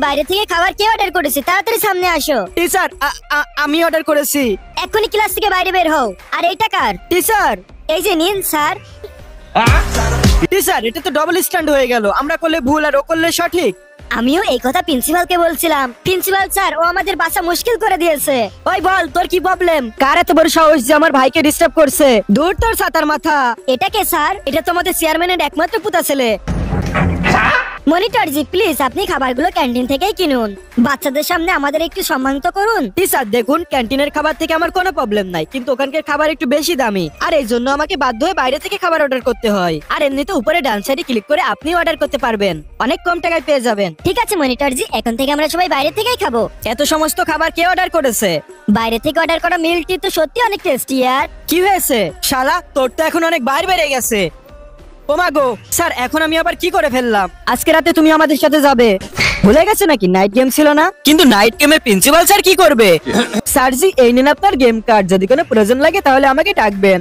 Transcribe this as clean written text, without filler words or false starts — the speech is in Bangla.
বাইরে থেকে খাবার কে অর্ডার করেছে? তাড়াতাড়ি সামনে আসো। টিচার আমি অর্ডার করেছি। এক্ষুনি ক্লাস থেকে বাইরে বের হও। আর এইটা কার? টিচার এই যে নিন স্যার। টিচার এটা তো ডবল স্ট্যান্ড হয়ে গেল, আমরা করলে ভুল আর ও করলে সঠিক। আমিও এই কথা প্রিন্সিপালকে বলছিলাম। প্রিন্সিপাল স্যার, ও আমাদের বাসা মুশকিল করে দিয়েছে। ওই বল তোর কি প্রবলেম? কার এত বড় সাহস যে আমার ভাইকে ডিস্টার্ব করছে? দূর তোর ছাতার মাথা। এটা কে স্যার? এটা তো আমাদের চেয়ারম্যানের একমাত্র পুতা ছেলে। মনিটর জি প্লিজ আপনি খাবারগুলো ক্যান্টিন থেকেই কিনুন। বাচ্চাদের সামনে আমাদের একটু সম্মান তো করুন। টিচার দেখুন, ক্যান্টিনের খাবার থেকে আমার কোনো প্রবলেম নাই, কিন্তু ওখানকার খাবার একটু বেশি দামি, আর এই জন্য আমাকে বাধ্য হয়ে বাইরে থেকে খাবার অর্ডার করতে হয়। আর এমনিতে উপরে ডান সাইডে ক্লিক করে আপনি অর্ডার করতে পারবেন, অনেক কম টাকায় পেয়ে যাবেন। ঠিক আছে মনিটর জি, এখন থেকে আমরা সবাই বাইরে থেকেই খাবো। এত সমস্ত খাবার কে অর্ডার করেছে? বাইরে থেকে অর্ডার করা মিলটি তো সত্যি অনেক টেস্টি ইয়ার। কি হয়েছে শালা, তোর তো এখন অনেক বাইরে বেড়ে গেছে। ও মা গো স্যার, এখন আমি আবার কি করে ফেললাম? আজকে রাতে তুমি আমাদের সাথে যাবে। ভুলে গেছে নাকি নাইট গেম ছিল না? কিন্তু নাইট গেমে প্রিন্সিপাল স্যার কি করবে? স্যার জি এই নেন আপনার গেম কার্ড, যদি কোনো প্রয়োজন লাগে তাহলে আমাকে ডাকবেন।